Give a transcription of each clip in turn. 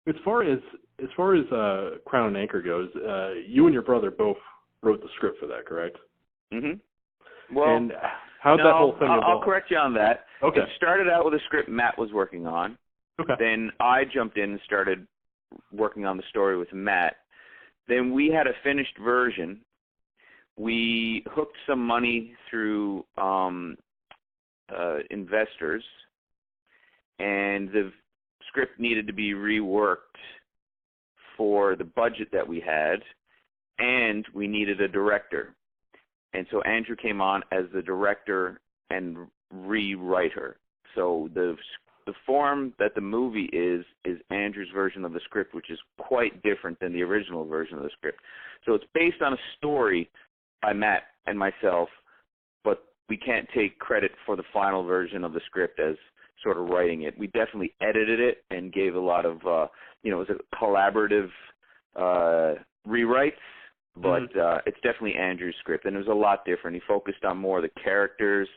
As far as Crown and Anchor goes, you and your brother both wrote the script for that, correct? Mm-hmm. Well, and how'd that whole thing evolve? I'll correct you on that. Okay. It started out with a script Matt was working on. Okay. Then I jumped in and started working on the story with Matt. Then we had a finished version. We hooked some money through investors, and the script needed to be reworked for the budget that we had, and we needed a director. And so Andrew came on as the director and rewriter. So the form that the movie is Andrew's version of the script, which is quite different than the original version of the script. So it's based on a story by Matt and myself, but we can't take credit for the final version of the script as sort of writing it. We definitely edited it and gave a lot of, it was a collaborative rewrites, but it's definitely Andrew's script, and it was a lot different. He focused on more of the characters,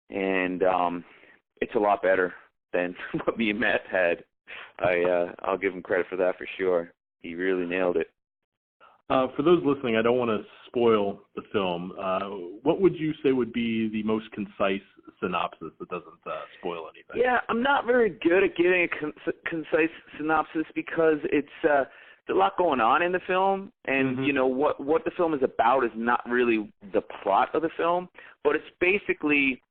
and it's a lot better than what me and Matt had. I'll give him credit for that for sure. He really nailed it. For those listening, I don't want to spoil the film. What would you say would be the most concise synopsis that doesn't spoil anything? Yeah, I'm not very good at giving a concise synopsis because it's there's a lot going on in the film, and what the film is about is not really the plot of the film, but it's basically,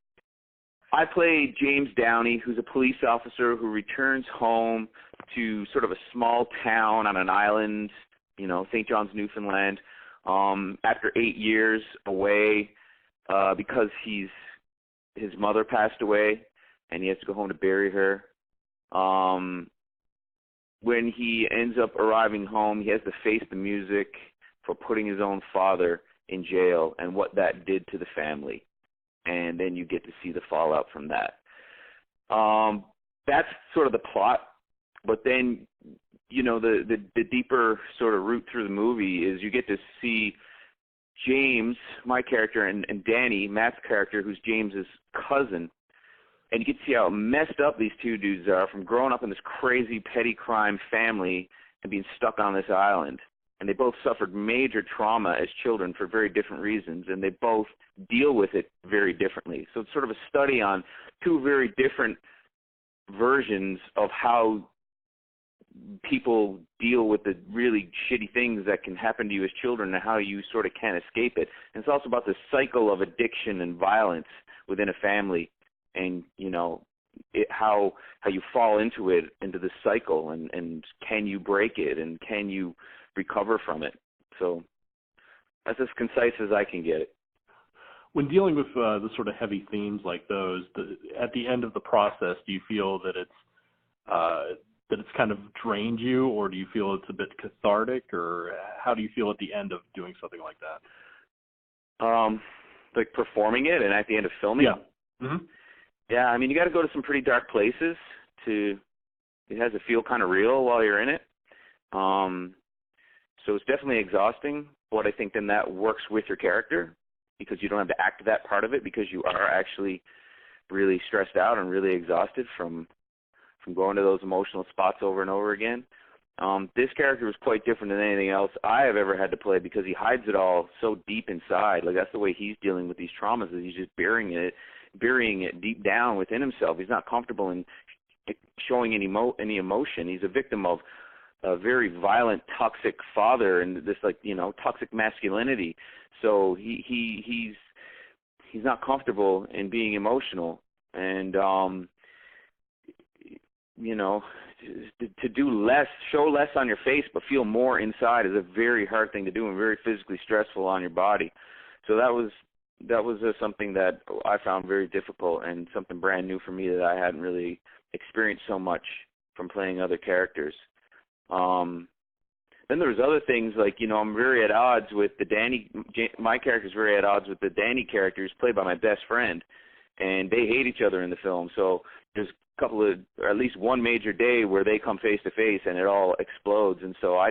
I play James Downey, who's a police officer who returns home to sort of a small town on an island, St. John's, Newfoundland, after 8 years away because his mother passed away and he has to go home to bury her. When he ends up arriving home, he has to face the music for putting his own father in jail and what that did to the family. And then you get to see the fallout from that. That's sort of the plot. But then, the deeper sort of route through the movie is you get to see James, my character, and Danny, Matt's character, who's James's cousin. And you get to see how messed up these two dudes are from growing up in this crazy petty crime family and being stuck on this island. And they both suffered major trauma as children for very different reasons, and they both deal with it very differently. So it's sort of a study on two very different versions of how people deal with the really shitty things that can happen to you as children and how you sort of can't escape it. And it's also about the cycle of addiction and violence within a family, and how you fall into the cycle, and can you break it, and can you recover from it. So that's as concise as I can get it. When dealing with the sort of heavy themes like those, at the end of the process, do you feel that it's kind of drained you, or do you feel it's a bit cathartic, or how do you feel at the end of doing something like that? Like performing it and at the end of filming? Yeah. Mm-hmm. Yeah, I mean, you got to go to some pretty dark places it has to feel kind of real while you're in it. So it's definitely exhausting, but I think then that works with your character because you don't have to act that part of it because you are actually really stressed out and really exhausted from going to those emotional spots over and over again. This character was quite different than anything else I have ever had to play because he hides it all so deep inside. Like, that's the way he's dealing with these traumas, is he's just burying it deep down within himself. He's not comfortable in showing any emotion. He's a victim of a very violent, toxic father and this, toxic masculinity. So he's not comfortable in being emotional, and to do less, show less on your face, but feel more inside is a very hard thing to do and very physically stressful on your body. So that was something that I found very difficult and something brand new for me that I hadn't really experienced so much from playing other characters. Then there was other things like, I'm very at odds with my character's very at odds with the Danny character who's played by my best friend, and they hate each other in the film. So there's at least one major day where they come face to face and it all explodes. And so I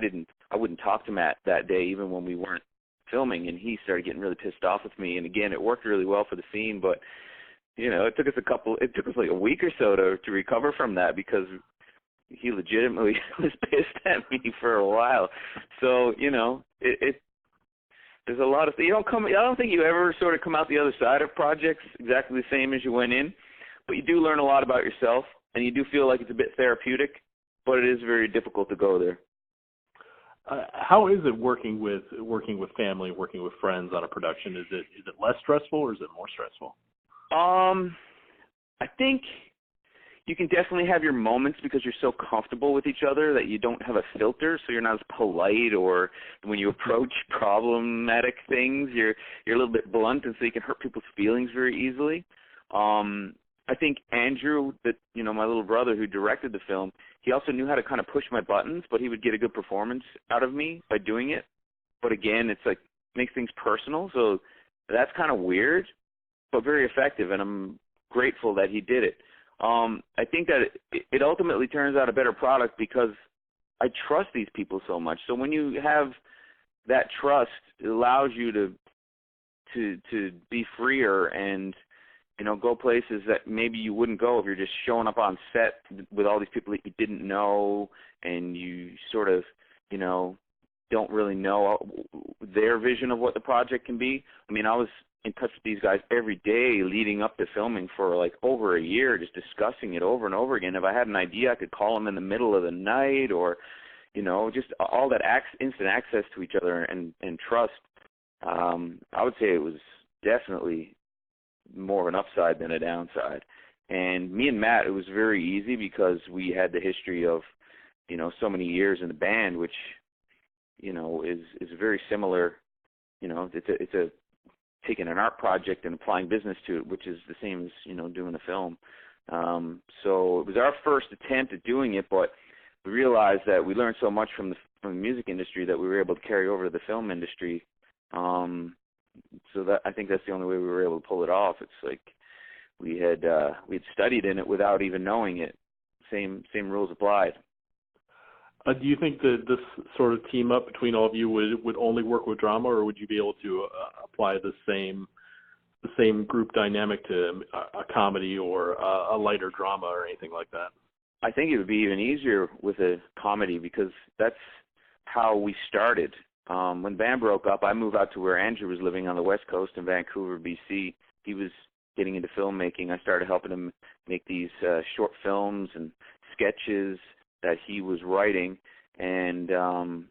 wouldn't talk to Matt that day, even when we weren't filming, and he started getting really pissed off with me. And again, it worked really well for the scene, but it took us like a week or so to recover from that because he legitimately was pissed at me for a while. So, you know, there's a lot of things. I don't think you ever sort of come out the other side of projects exactly the same as you went in, but you do learn a lot about yourself, and you do feel like it's a bit therapeutic, but it is very difficult to go there. How is it working with family, working with friends on a production? Is it less stressful or is it more stressful? I think you can definitely have your moments because you're so comfortable with each other that you don't have a filter, so you're not as polite, or when you approach problematic things, you're a little bit blunt, and so you can hurt people's feelings very easily. I think Andrew, my little brother who directed the film, he also knew how to kind of push my buttons, but he would get a good performance out of me by doing it. But again, it's like makes things personal, so that's kind of weird, but very effective, and I'm grateful that he did it. I think that it ultimately turns out a better product because I trust these people so much. So when you have that trust, it allows you to be freer and, you know, go places that maybe you wouldn't go if you're just showing up on set with all these people that you didn't know, and you sort of, you know, don't really know their vision of what the project can be. I mean, I was in touch with these guys every day leading up to filming for like over a year, just discussing it over and over again. If I had an idea, I could call them in the middle of the night, or, you know, just all that instant access to each other and trust. I would say it was definitely more of an upside than a downside. And me and Matt, it was very easy because we had the history of, you know, so many years in the band, which, you know, is very similar. You know, it's a taking an art project and applying business to it, which is the same as, you know, doing a film. So it was our first attempt at doing it, but we realized that we learned so much from the music industry that we were able to carry over to the film industry. So that, I think that's the only way we were able to pull it off. It's like we'd studied in it without even knowing it. Same rules applied. Do you think that this sort of team up between all of you would only work with drama, or would you be able to apply the same group dynamic to a comedy or a lighter drama or anything like that? I think it would be even easier with a comedy because that's how we started. When band broke up, I moved out to where Andrew was living on the West Coast in Vancouver, BC. He was getting into filmmaking. I started helping him make these short films and sketches that he was writing, and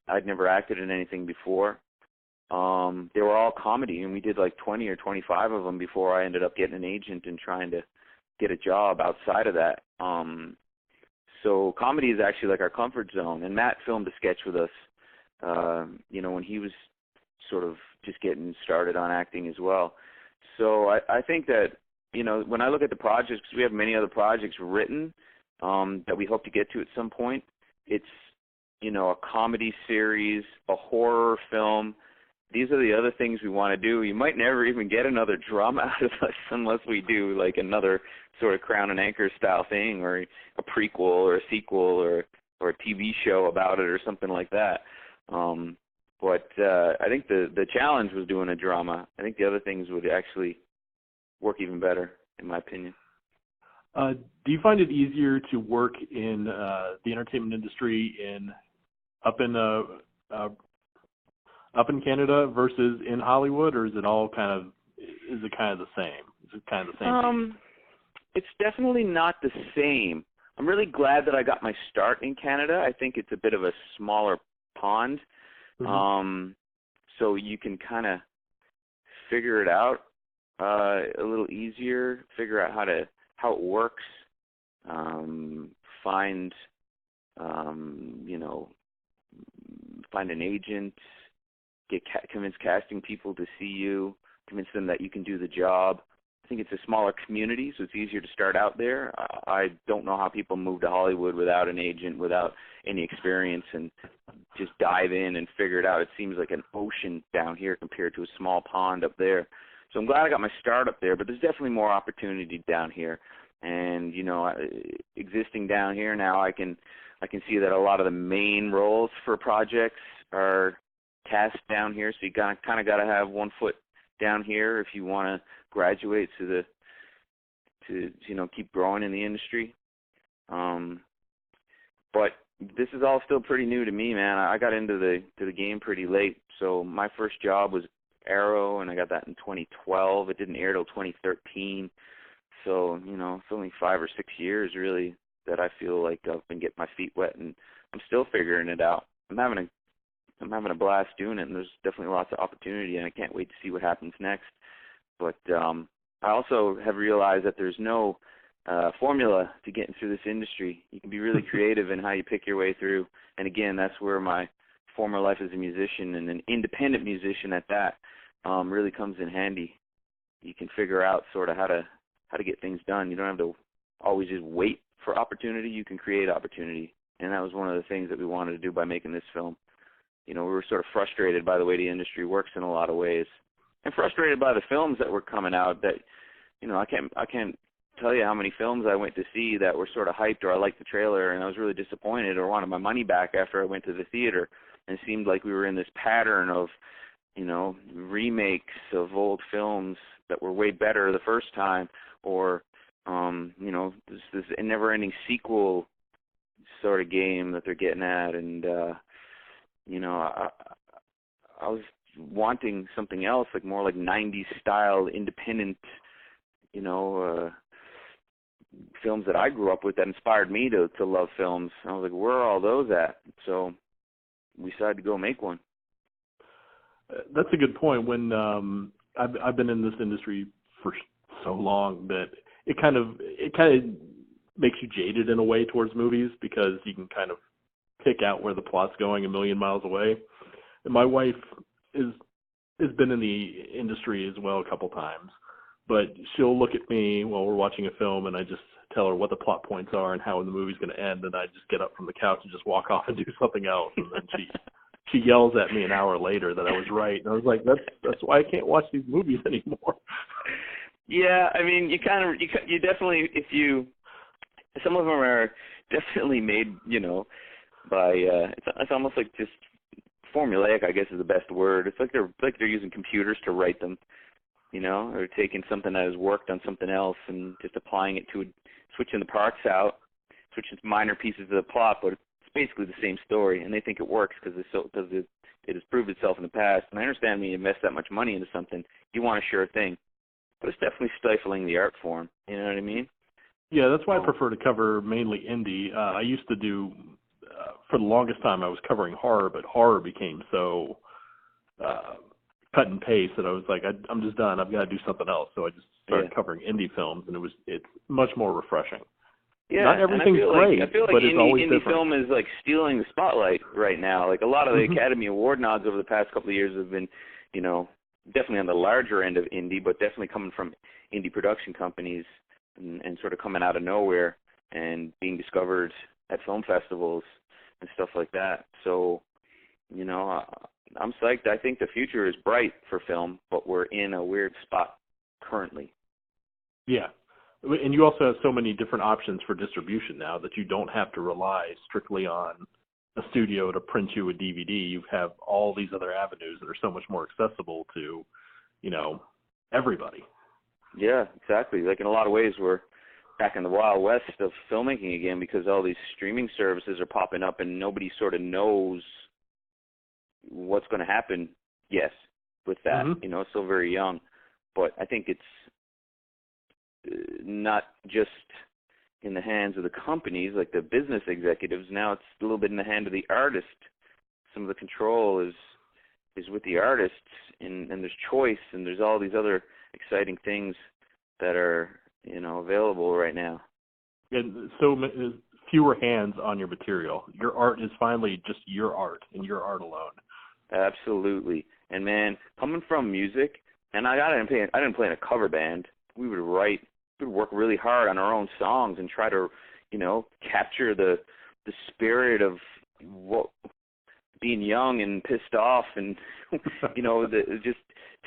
I'd never acted in anything before. They were all comedy, and we did like 20 or 25 of them before I ended up getting an agent and trying to get a job outside of that. So comedy is actually like our comfort zone, and Matt filmed a sketch with us, you know, when he was sort of just getting started on acting as well. So I think that, you know, when I look at the projects, because we have many other projects written, that we hope to get to at some point. It's, you know, a comedy series, a horror film. These are the other things we want to do. You might never even get another drama out of us unless we do like another sort of Crown and Anchor style thing, or a prequel or a sequel or a TV show about it or something like that. But I think the challenge was doing a drama. I think the other things would actually work even better, in my opinion. Do you find it easier to work in the entertainment industry up in Canada versus in Hollywood, or is it kind of the same? Is it kind of the same? It's definitely not the same. I'm really glad that I got my start in Canada. I think it's a bit of a smaller pond, so you can kind of figure it out a little easier. Figure out how it works, find an agent, convince casting people to see you, convince them that you can do the job. I think it's a smaller community, so it's easier to start out there. I don't know how people move to Hollywood without an agent, without any experience, and just dive in and figure it out. It seems like an ocean down here compared to a small pond up there. So I'm glad I got my start up there, but there's definitely more opportunity down here. And, you know, existing down here now, I can see that a lot of the main roles for projects are cast down here. So you kind of got to have one foot down here if you want to graduate to you know, keep growing in the industry. But this is all still pretty new to me, man. I got into the game pretty late. So my first job was Arrow, and I got that in 2012. It didn't air till 2013. So, it's only 5 or 6 years really that I feel like I've been getting my feet wet, and I'm still figuring it out. I'm having a blast doing it, and there's definitely lots of opportunity, and I can't wait to see what happens next. But I also have realized that there's no formula to getting through this industry. You can be really creative in how you pick your way through, and again, that's where my former life as a musician and an independent musician at that really comes in handy. You can figure out sort of how to get things done. You don't have to always just wait for opportunity. You can create opportunity, and that was one of the things that we wanted to do by making this film. We were sort of frustrated by the way the industry works in a lot of ways, and frustrated by the films that were coming out that, I can't tell you how many films I went to see that were sort of hyped, or I liked the trailer and I was really disappointed or wanted my money back after I went to the theater. And it seemed like we were in this pattern of, remakes of old films that were way better the first time, or, this never-ending sequel sort of game that they're getting at. And, I was wanting something else, like more like 90s style, independent, films that I grew up with that inspired me to love films. I was like, where are all those at? So we decided to go make one. That's a good point. When I've been in this industry for so long that it kind of makes you jaded in a way towards movies, because you can kind of pick out where the plot's going a million miles away. And my wife has been in the industry as well a couple times, but she'll look at me while we're watching a film, and I just tell her what the plot points are and how the movie's going to end, and I just get up from the couch and just walk off and do something else. And then she yells at me an hour later that I was right, and I was like, that's why I can't watch these movies anymore. Yeah, I mean, you definitely, some of them are definitely made, by it's almost like just formulaic, I guess is the best word. It's like they're using computers to write them, or taking something that has worked on something else and just applying it to switching the parts out, switching minor pieces of the plot, but it's basically the same story, and they think it works because it has proved itself in the past. And I understand when you invest that much money into something, you want a sure thing, but it's definitely stifling the art form. You know what I mean? Yeah, that's why I prefer to cover mainly indie. I used to do, for the longest time, I was covering horror, but horror became so cut and paste that I was like, I'm just done. I've got to do something else. So I just started covering indie films, and it's much more refreshing. Yeah, not everything's great, I feel like but it's always indie different. film is like stealing the spotlight right now. Like a lot of the Academy Award nods over the past couple of years have been, definitely on the larger end of indie, but definitely coming from indie production companies and sort of coming out of nowhere and being discovered at film festivals and stuff like that. So, I'm psyched. I think the future is bright for film, but we're in a weird spot currently. Yeah. And you also have so many different options for distribution now that you don't have to rely strictly on a studio to print you a DVD. You have all these other avenues that are so much more accessible to, everybody. Yeah, exactly. Like in a lot of ways, we're back in the Wild West of filmmaking again, because all these streaming services are popping up and nobody sort of knows what's going to happen, with that. It's still very young. But I think it's not just in the hands of the companies, like the business executives. Now it's a little bit in the hand of the artist. Some of the control is with the artists, and there's choice, and there's all these other exciting things that are, available right now. And so fewer hands on your material. Your art is finally just your art and your art alone. Absolutely. And man, coming from music, and I didn't play in a cover band. We would work really hard on our own songs and try to, capture the spirit of what being young and pissed off, and just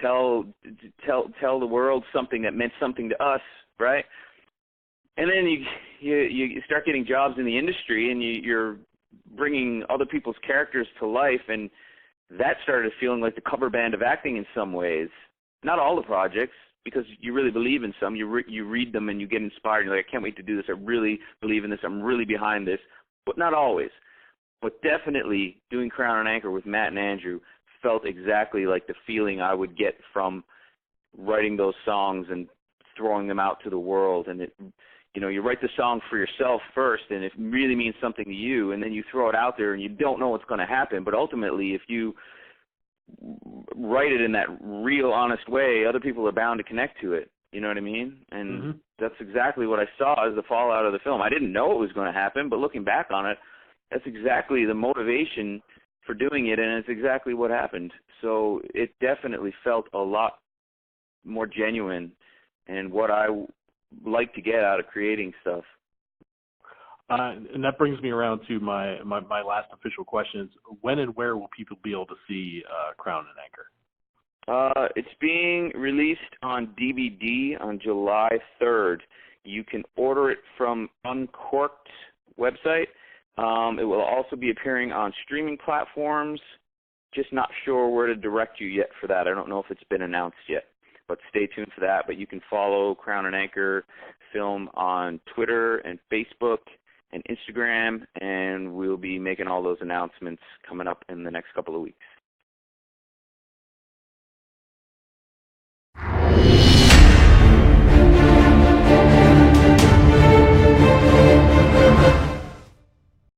tell the world something that meant something to us, right? And then you start getting jobs in the industry, and you're bringing other people's characters to life, and that started feeling like the cover band of acting in some ways. Not all the projects, because you really believe in some. You read them and you get inspired. You're like, I can't wait to do this. I really believe in this. I'm really behind this. but not always. But definitely doing Crown and Anchor with Matt and Andrew felt exactly like the feeling I would get from writing those songs and throwing them out to the world. And you write the song for yourself first, and it really means something to you, and then you throw it out there, and you don't know what's going to happen. But ultimately, if you write it in that real, honest way, other people are bound to connect to it. You know what I mean? And that's exactly what I saw as the fallout of the film. I didn't know it was going to happen, but looking back on it, that's exactly the motivation for doing it, and it's exactly what happened. So it definitely felt a lot more genuine and what I like to get out of creating stuff. And that brings me around to my last official question is, when and where will people be able to see Crown and Anchor? It's being released on DVD on July 3rd. You can order it from Uncorked's website. It will also be appearing on streaming platforms. Just not sure where to direct you yet for that. I don't know if it's been announced yet, but stay tuned for that. But you can follow Crown and Anchor Film on Twitter and Facebook and Instagram, and we'll be making all those announcements coming up in the next couple of weeks.